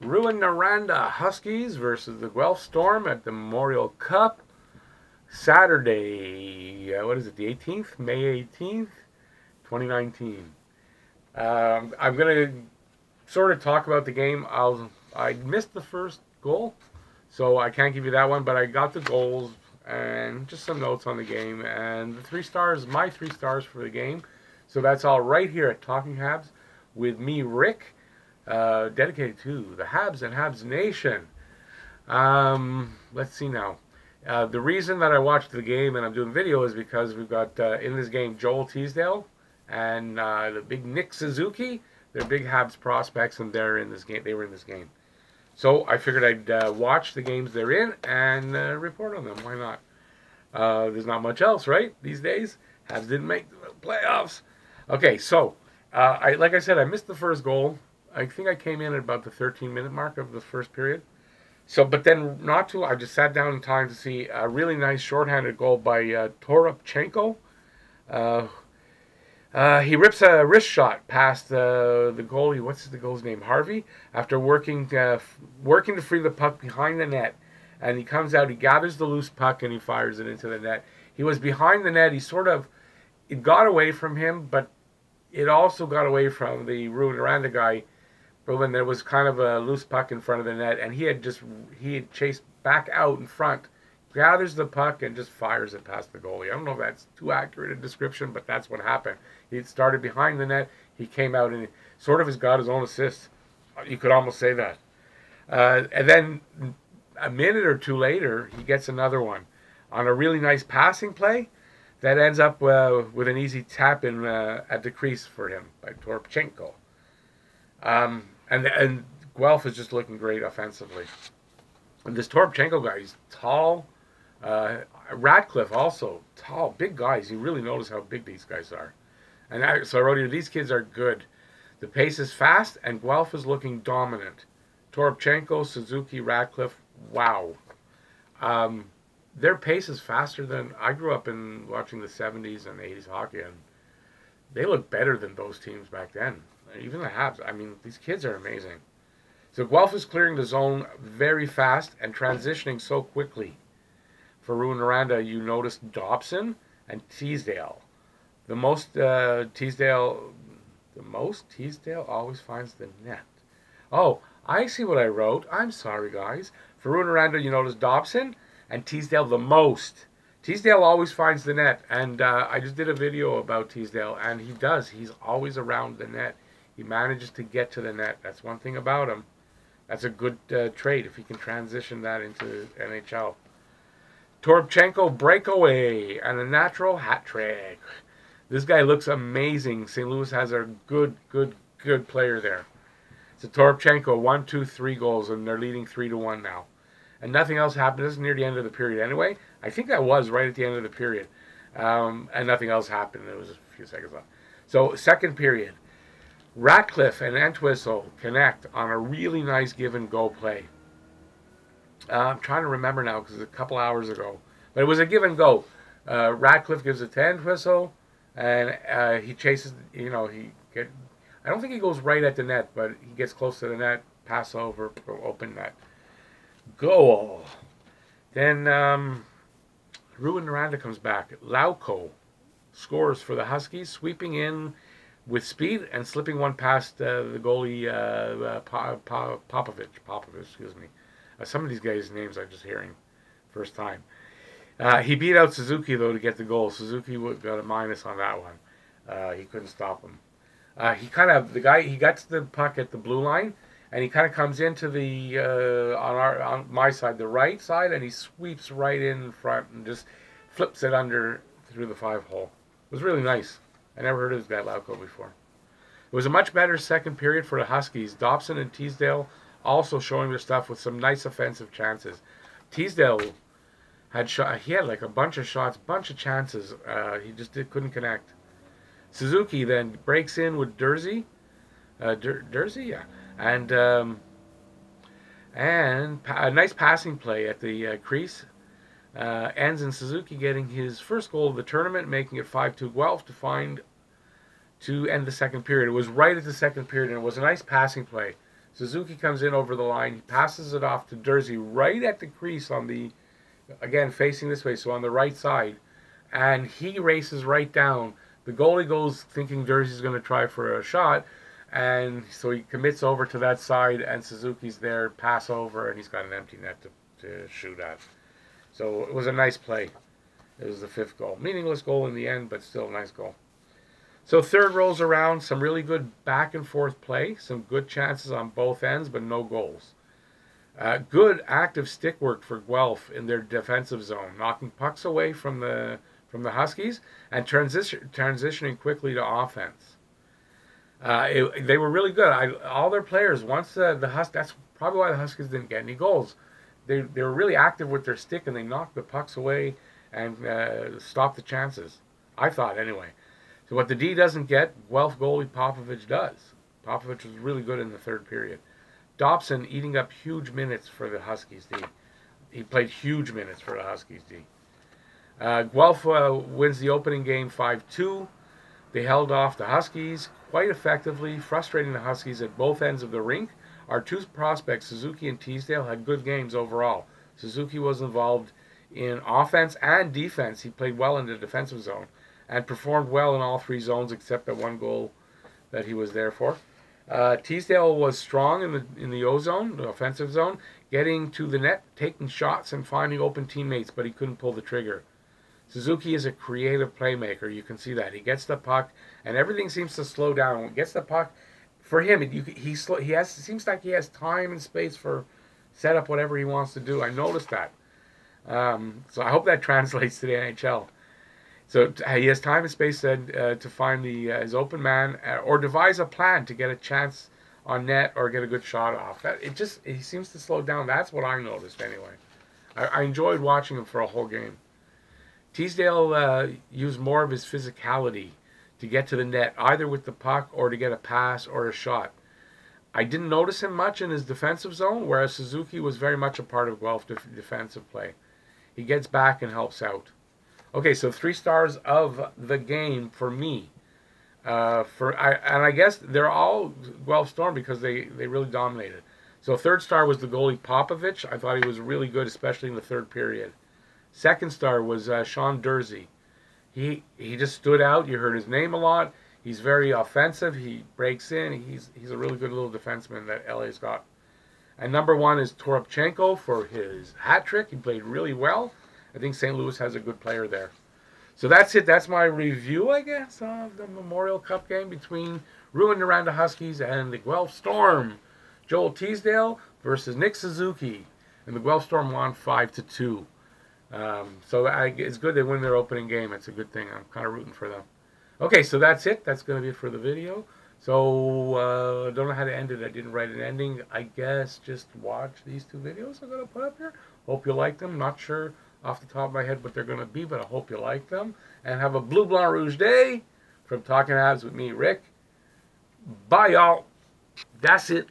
Rouyn-Noranda Huskies versus the Guelph Storm at the Memorial Cup. Saturday, what is it, the 18th? May 18th, 2019. I'm going to sort of talk about the game. I missed the first goal, so I can't give you that one, but I got the goals and just some notes on the game. And the 3 stars, my 3 stars for the game. So that's all right here at Talking Habs with me, Rick. Dedicated to the Habs and Habs Nation. Let's see now. The reason that I watched the game and I'm doing video is because we've got in this game Joel Teasdale and the big Nick Suzuki. They're big Habs prospects, and they're in this game. They were in this game, so I figured I'd watch the games they're in and report on them. Why not? There's not much else, right? These days, Habs didn't make the playoffs. Okay, so like I said, I missed the first goal. I think I came in at about the 13-minute mark of the first period. So, but then I just sat down in time to see a really nice shorthanded goal by Toropchenko. He rips a wrist shot past the goalie. What's the goalie's name? Harvey. After working to free the puck behind the net, and he comes out. He gathers the loose puck and he fires it into the net. He was behind the net. It got away from him, but it also got away from the rouyn-noranda guy. But when there was kind of a loose puck in front of the net, and he had chased back out in front, gathers the puck and just fires it past the goalie. I don't know if that's too accurate a description, but that's what happened. He started behind the net, he came out and sort of has got his own assist. You could almost say that. And then a minute or two later, he gets another one on a really nice passing play that ends up with an easy tap in at the crease for him by Toropchenko. And Guelph is just looking great offensively. And this Toropchenko guy, he's tall. Ratcliffe also tall, big guys. You really notice how big these guys are. And so I wrote here, these kids are good. The pace is fast, and Guelph is looking dominant. Toropchenko, Suzuki, Ratcliffe, wow. Their pace is faster than I grew up in watching the 70s and 80s hockey, and they look better than those teams back then. Even the Habs. I mean, these kids are amazing. So Guelph is clearing the zone very fast and transitioning so quickly. For rouyn-noranda, you notice Dobson and Teasdale. Teasdale always finds the net. Oh, I see what I wrote. I'm sorry, guys. For rouyn-noranda, you notice Dobson and Teasdale the most. Teasdale always finds the net, and I just did a video about Teasdale, and he does. He's always around the net. He manages to get to the net. That's one thing about him. That's a good trait if he can transition that into NHL. Toropchenko breakaway and a natural hat trick. This guy looks amazing. St. Louis has a good player there. So Toropchenko, 1, 2, 3 goals, and they're leading 3-1 now. And nothing else happened. This is near the end of the period anyway. I think that was right at the end of the period. And nothing else happened. There was a few seconds left. So second period. Ratcliffe and Entwistle connect on a really nice give-and-go play. I'm trying to remember now because it's a couple hours ago. But it was a give-and-go. Ratcliffe gives it to Entwistle, and he chases, I don't think he goes right at the net, but he gets close to the net, pass over, open net. Goal. Then rouyn-noranda comes back. Lauko scores for the Huskies, sweeping in with speed and slipping one past the goalie Popovich, excuse me. Some of these guys' names I'm just hearing first time. He beat out Suzuki though to get the goal. Suzuki got a minus on that one. He couldn't stop him. He gets the puck at the blue line, and he kind of comes into the on my side, the right side, and he sweeps right in front and just flips it under through the 5-hole. It was really nice. I never heard of this guy Lauko before. It was a much better second period for the Huskies. Dobson and Teasdale also showing their stuff with some nice offensive chances. Teasdale he had like a bunch of shots, bunch of chances. He just couldn't connect. Suzuki then breaks in with Dursey. Dursey, yeah. And a nice passing play at the crease. Ends in Suzuki getting his first goal of the tournament, making it 5-2 Guelph to end the second period. It was right at the second period, and it was a nice passing play Suzuki comes in over the line. He passes it off to Durzi right at the crease on the, again, facing this way, so on the right side. And he races right down. The goalie goes thinking Durzi's going to try for a shot. And so he commits over to that side, and Suzuki's there, pass over, and he's got an empty net to shoot at. So it was a nice play. It was the 5th goal. Meaningless goal in the end, but still a nice goal. So third rolls around, some really good back and forth play, some good chances on both ends, but no goals. Good active stick work for Guelph in their defensive zone, knocking pucks away from the Huskies and transitioning quickly to offense. They were really good. All their players, once the Huskies, that's probably why the Huskies didn't get any goals. They were really active with their stick, and they knocked the pucks away and stopped the chances. I thought, anyway. So what the D doesn't get, Guelph goalie Popovich does. Popovich was really good in the 3rd period. Dobson eating up huge minutes for the Huskies D. He played huge minutes for the Huskies D. Guelph wins the opening game 5-2. They held off the Huskies quite effectively, frustrating the Huskies at both ends of the rink. Our 2 prospects, Suzuki and Teasdale, had good games overall. Suzuki was involved in offense and defense. He played well in the defensive zone and performed well in all 3 zones except that 1 goal that he was there for. Teasdale was strong in the O zone, the offensive zone, getting to the net, taking shots, and finding open teammates, but he couldn't pull the trigger. Suzuki is a creative playmaker. You can see that. He gets the puck, and everything seems to slow down. When he gets the puck, for him, it seems like he has time and space for set up whatever he wants to do. I noticed that. So I hope that translates to the NHL. So he has time and space to find his open man or devise a plan to get a chance on net or get a good shot off. He seems to slow down. That's what I noticed anyway. I enjoyed watching him for a whole game. Teasdale used more of his physicality to get to the net, either with the puck or to get a pass or a shot. I didn't notice him much in his defensive zone, whereas Suzuki was very much a part of Guelph defensive play. He gets back and helps out. Okay, so 3 stars of the game for me. And I guess they're all Guelph Storm because they really dominated. So 3rd star was the goalie Popovich. I thought he was really good, especially in the 3rd period. 2nd star was Sean Durzi. He just stood out. You heard his name a lot. He's very offensive. He breaks in. He's a really good little defenseman that LA's got. And number 1 is Toropchenko for his hat trick. He played really well. I think St. Louis has a good player there. So that's it. That's my review, I guess, of the Memorial Cup game between rouyn-noranda Huskies and the Guelph Storm. Joel Teasdale versus Nick Suzuki. And the Guelph Storm won 5-2. So it's good they win their opening game. It's a good thing. I'm kind of rooting for them. Okay, so that's it. That's going to be it for the video. So, don't know how to end it. I didn't write an ending. I guess just watch these 2 videos I'm going to put up here. Hope you like them. Not sure off the top of my head what they're going to be, but I hope you like them. And have a Bleu Blanc Rouge day from Talking Habs with me, Rick. Bye, y'all. That's it.